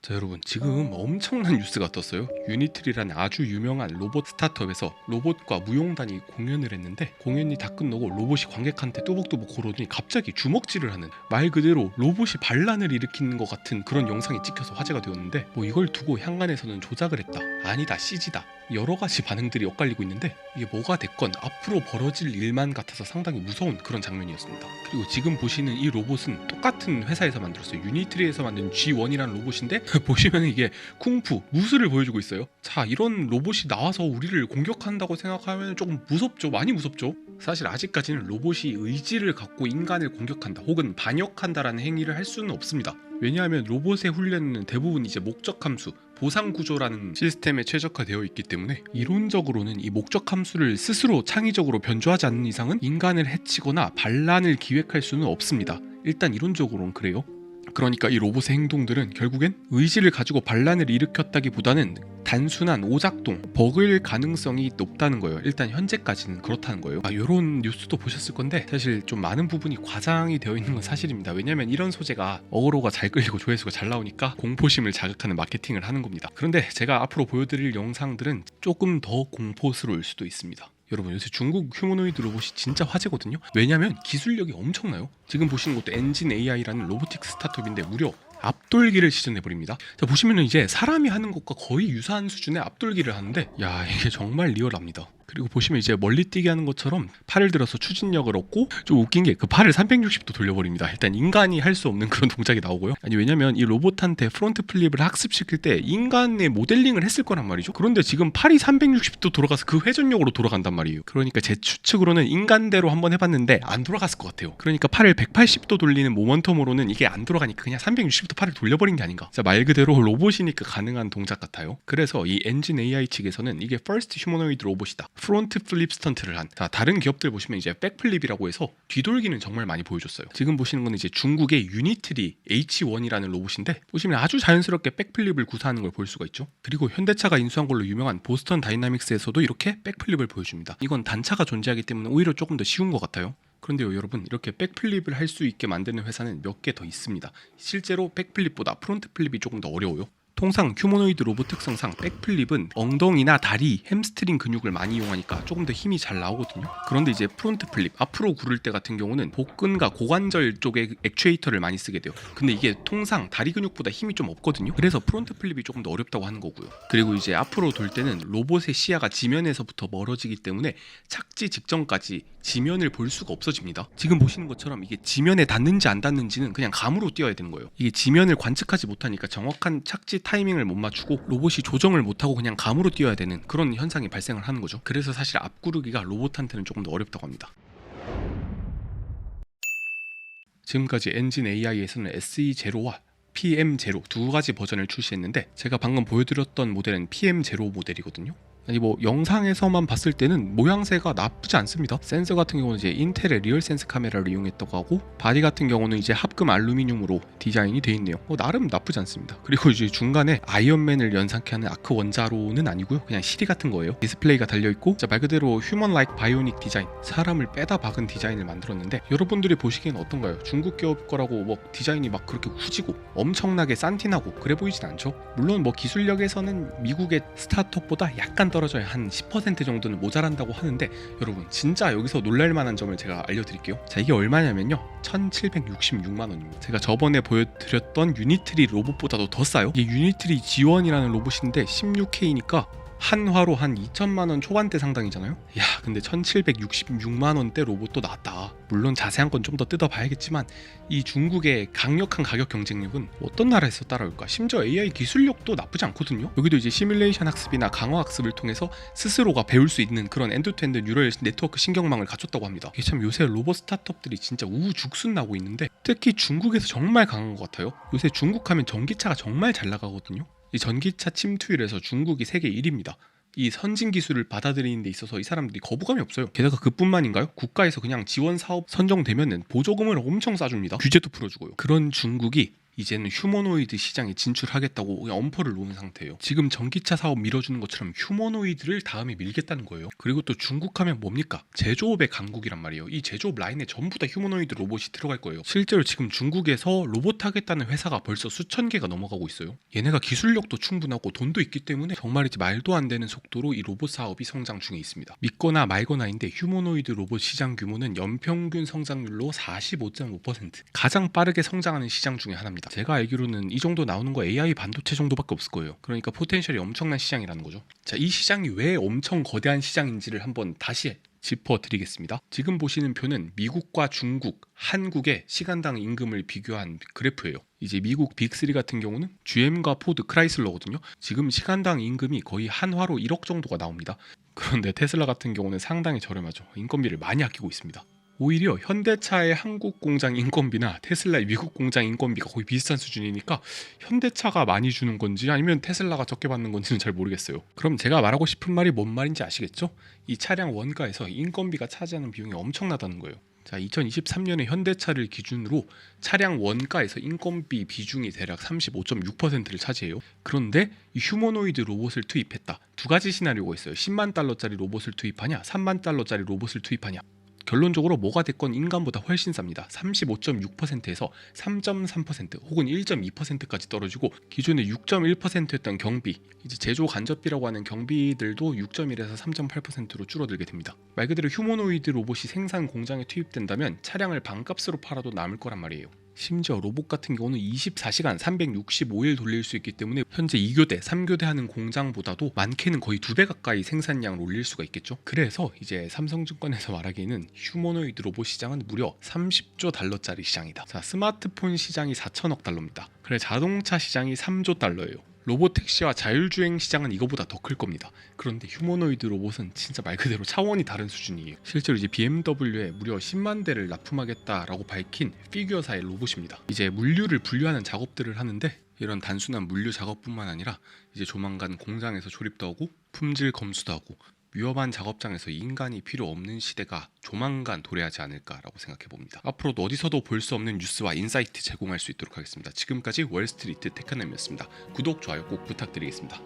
자 여러분, 지금 엄청난 뉴스가 떴어요. 유니트리라는 아주 유명한 로봇 스타트업에서 로봇과 무용단이 공연을 했는데, 공연이 다 끝나고 로봇이 관객한테 뚜벅뚜벅 걸어오더니 갑자기 주먹질을 하는, 말 그대로 로봇이 반란을 일으키는 것 같은 그런 영상이 찍혀서 화제가 되었는데, 뭐 이걸 두고 향관에서는 조작을 했다, 아니다, CG다, 여러 가지 반응들이 엇갈리고 있는데, 이게 뭐가 됐건 앞으로 벌어질 일만 같아서 상당히 무서운 그런 장면이었습니다. 그리고 지금 보시는 이 로봇은 똑같은 회사에서 만들었어요. 유니트리에서 만든 G1이라는 로봇인데 보시면 이게 쿵푸, 무술을 보여주고 있어요. 자, 이런 로봇이 나와서 우리를 공격한다고 생각하면 조금 무섭죠. 많이 무섭죠. 사실 아직까지는 로봇이 의지를 갖고 인간을 공격한다 혹은 반역한다라는 행위를 할 수는 없습니다. 왜냐하면 로봇의 훈련은 대부분 이제 목적 함수, 보상 구조라는 시스템에 최적화되어 있기 때문에, 이론적으로는 이 목적 함수를 스스로 창의적으로 변조하지 않는 이상은 인간을 해치거나 반란을 기획할 수는 없습니다. 일단 이론적으로는 그래요. 그러니까 이 로봇의 행동들은 결국엔 의지를 가지고 반란을 일으켰다기보다는 단순한 오작동, 버그일 가능성이 높다는 거예요. 일단 현재까지는 그렇다는 거예요. 이런 뉴스도 보셨을 건데, 사실 좀 많은 부분이 과장이 되어 있는 건 사실입니다. 왜냐면 이런 소재가 어그로가 잘 끌리고 조회수가 잘 나오니까 공포심을 자극하는 마케팅을 하는 겁니다. 그런데 제가 앞으로 보여드릴 영상들은 조금 더 공포스러울 수도 있습니다. 여러분, 요새 중국 휴머노이드 로봇이 진짜 화제거든요. 왜냐면 기술력이 엄청나요. 지금 보시는 것도 엔진 AI라는 로보틱 스타트업인데 무려 앞돌기를 시전해버립니다. 자, 보시면은 이제 사람이 하는 것과 거의 유사한 수준의 앞돌기를 하는데, 야, 이게 정말 리얼합니다. 그리고 보시면 이제 멀리 뛰게 하는 것처럼 팔을 들어서 추진력을 얻고, 좀 웃긴 게 그 팔을 360도 돌려버립니다. 일단 인간이 할 수 없는 그런 동작이 나오고요. 아니, 왜냐면 이 로봇한테 프론트 플립을 학습시킬 때 인간의 모델링을 했을 거란 말이죠. 그런데 지금 팔이 360도 돌아가서 그 회전력으로 돌아간단 말이에요. 그러니까 제 추측으로는 인간대로 한번 해봤는데 안 돌아갔을 것 같아요. 그러니까 팔을 180도 돌리는 모먼텀으로는 이게 안 돌아가니까 그냥 360도 팔을 돌려버린 게 아닌가. 자, 말 그대로 로봇이니까 가능한 동작 같아요. 그래서 이 엔진 AI 측에서는 이게 퍼스트 휴머노이드 로봇이다, 프론트 플립 스턴트를 한. 자, 다른 기업들 보시면 이제 백플립이라고 해서 뒤돌기는 정말 많이 보여줬어요. 지금 보시는 건 이제 중국의 유니트리 H1이라는 로봇인데, 보시면 아주 자연스럽게 백플립을 구사하는 걸 볼 수가 있죠. 그리고 현대차가 인수한 걸로 유명한 보스턴 다이나믹스에서도 이렇게 백플립을 보여줍니다. 이건 단차가 존재하기 때문에 오히려 조금 더 쉬운 것 같아요. 그런데요 여러분, 이렇게 백플립을 할 수 있게 만드는 회사는 몇 개 더 있습니다. 실제로 백플립보다 프론트 플립이 조금 더 어려워요. 통상 휴머노이드 로봇 특성상 백플립은 엉덩이나 다리, 햄스트링 근육을 많이 이용하니까 조금 더 힘이 잘 나오거든요. 그런데 이제 프론트 플립, 앞으로 구를 때 같은 경우는 복근과 고관절 쪽에 액추에이터를 많이 쓰게 돼요. 근데 이게 통상 다리 근육보다 힘이 좀 없거든요. 그래서 프론트 플립이 조금 더 어렵다고 하는 거고요. 그리고 이제 앞으로 돌 때는 로봇의 시야가 지면에서부터 멀어지기 때문에 착지 직전까지 지면을 볼 수가 없어집니다. 지금 보시는 것처럼 이게 지면에 닿는지 안 닿는지는 그냥 감으로 뛰어야 되는 거예요. 이게 지면을 관측하지 못하니까 정확한 착지 타이밍을 못 맞추고 로봇이 조정을 못하고 그냥 감으로 뛰어야 되는 그런 현상이 발생을 하는 거죠. 그래서 사실 앞구르기가 로봇한테는 조금 더 어렵다고 합니다. 지금까지 엔진 AI에서는 SE0와 PM0 두 가지 버전을 출시했는데, 제가 방금 보여드렸던 모델은 PM0 모델이거든요. 아니, 뭐 영상에서만 봤을 때는 모양새가 나쁘지 않습니다. 센서 같은 경우는 이제 인텔의 리얼 센스 카메라를 이용했다고 하고, 바디 같은 경우는 이제 합금 알루미늄으로 디자인이 돼 있네요. 나름 나쁘지 않습니다. 그리고 이제 중간에 아이언맨을 연상케 하는 아크 원자로는 아니고요, 그냥 CD 같은 거예요. 디스플레이가 달려 있고, 말 그대로 휴먼 라이크 바이오닉 디자인, 사람을 빼다 박은 디자인을 만들었는데, 여러분들이 보시기엔 어떤가요? 중국 기업 거라고 뭐 디자인이 막 그렇게 후지고 엄청나게 산티나고 그래 보이진 않죠? 물론 뭐 기술력에서는 미국의 스타트업보다 약간 떨어져야 한 10% 정도는 모자란다고 하는데, 여러분 진짜 여기서 놀랄만한 점을 제가 알려드릴게요. 자, 이게 얼마냐면요, 1766만원입니다. 제가 저번에 보여드렸던 유니트리 로봇보다도 더 싸요. 이게 유니트리 G1이라는 로봇인데 16K니까 한화로 한 2천만원 초반대 상당이잖아요. 야, 근데 1766만원대 로봇도 나왔다. 물론 자세한 건 좀 더 뜯어봐야겠지만, 이 중국의 강력한 가격 경쟁력은 어떤 나라에서 따라올까? 심지어 AI 기술력도 나쁘지 않거든요. 여기도 이제 시뮬레이션 학습이나 강화 학습을 통해서 스스로가 배울 수 있는 그런 엔드투엔드 뉴럴 네트워크 신경망을 갖췄다고 합니다. 이게 참 요새 로봇 스타트업들이 진짜 우후죽순 나고 있는데, 특히 중국에서 정말 강한 것 같아요. 요새 중국 하면 전기차가 정말 잘 나가거든요. 이 전기차 침투율에서 중국이 세계 1위입니다. 이 선진 기술을 받아들이는 데 있어서 이 사람들이 거부감이 없어요. 게다가 그뿐만인가요? 국가에서 그냥 지원 사업 선정되면은 보조금을 엄청 싸줍니다. 규제도 풀어주고요. 그런 중국이 이제는 휴머노이드 시장에 진출하겠다고 그냥 엄포를 놓은 상태예요. 지금 전기차 사업 밀어주는 것처럼 휴머노이드를 다음에 밀겠다는 거예요. 그리고 또 중국하면 뭡니까? 제조업의 강국이란 말이에요. 이 제조업 라인에 전부 다 휴머노이드 로봇이 들어갈 거예요. 실제로 지금 중국에서 로봇 하겠다는 회사가 벌써 수천 개가 넘어가고 있어요. 얘네가 기술력도 충분하고 돈도 있기 때문에 정말이지 말도 안 되는 속도로 이 로봇 사업이 성장 중에 있습니다. 믿거나 말거나인데 휴머노이드 로봇 시장 규모는 연평균 성장률로 45.5%, 가장 빠르게 성장하는 시장 중에 하나입니다. 제가 알기로는 이 정도 나오는 거 AI 반도체 정도밖에 없을 거예요. 그러니까 포텐셜이 엄청난 시장이라는 거죠. 자, 이 시장이 왜 엄청 거대한 시장인지를 한번 다시 짚어드리겠습니다. 지금 보시는 표는 미국과 중국, 한국의 시간당 임금을 비교한 그래프예요. 이제 미국 빅3 같은 경우는 GM과 포드, 크라이슬러거든요. 지금 시간당 임금이 거의 한화로 1억 정도가 나옵니다. 그런데 테슬라 같은 경우는 상당히 저렴하죠. 인건비를 많이 아끼고 있습니다. 오히려 현대차의 한국 공장 인건비나 테슬라의 미국 공장 인건비가 거의 비슷한 수준이니까 현대차가 많이 주는 건지 아니면 테슬라가 적게 받는 건지는 잘 모르겠어요. 그럼 제가 말하고 싶은 말이 뭔 말인지 아시겠죠? 이 차량 원가에서 인건비가 차지하는 비용이 엄청나다는 거예요. 자, 2023년에 현대차를 기준으로 차량 원가에서 인건비 비중이 대략 35.6%를 차지해요. 그런데 이 휴머노이드 로봇을 투입했다. 두 가지 시나리오가 있어요. 10만 달러짜리 로봇을 투입하냐, 3만 달러짜리 로봇을 투입하냐. 결론적으로 뭐가 됐건 인간보다 훨씬 쌉니다. 35.6%에서 3.3% 혹은 1.2%까지 떨어지고 기존에 6.1%였던 경비, 이제 제조 간접비라고 하는 경비들도 6.1에서 3.8%로 줄어들게 됩니다. 말 그대로 휴머노이드 로봇이 생산 공장에 투입된다면 차량을 반값으로 팔아도 남을 거란 말이에요. 심지어 로봇 같은 경우는 24시간 365일 돌릴 수 있기 때문에 현재 2교대, 3교대 하는 공장보다도 많게는 거의 2배 가까이 생산량을 올릴 수가 있겠죠. 그래서 이제 삼성증권에서 말하기에는 휴머노이드 로봇 시장은 무려 30조 달러짜리 시장이다. 자, 스마트폰 시장이 4천억 달러입니다. 그래, 자동차 시장이 3조 달러예요. 로봇 택시와 자율주행 시장은 이거보다 더 클 겁니다. 그런데 휴머노이드 로봇은 진짜 말 그대로 차원이 다른 수준이에요. 실제로 이제 BMW에 무려 10만 대를 납품하겠다라고 밝힌 피규어사의 로봇입니다. 이제 물류를 분류하는 작업들을 하는데 이런 단순한 물류 작업뿐만 아니라 이제 조만간 공장에서 조립도 하고 품질 검수도 하고 위험한 작업장에서 인간이 필요 없는 시대가 조만간 도래하지 않을까라고 생각해 봅니다. 앞으로도 어디서도 볼 수 없는 뉴스와 인사이트 제공할 수 있도록 하겠습니다. 지금까지 월스트리트 테크남이었습니다. 구독, 좋아요 꼭 부탁드리겠습니다.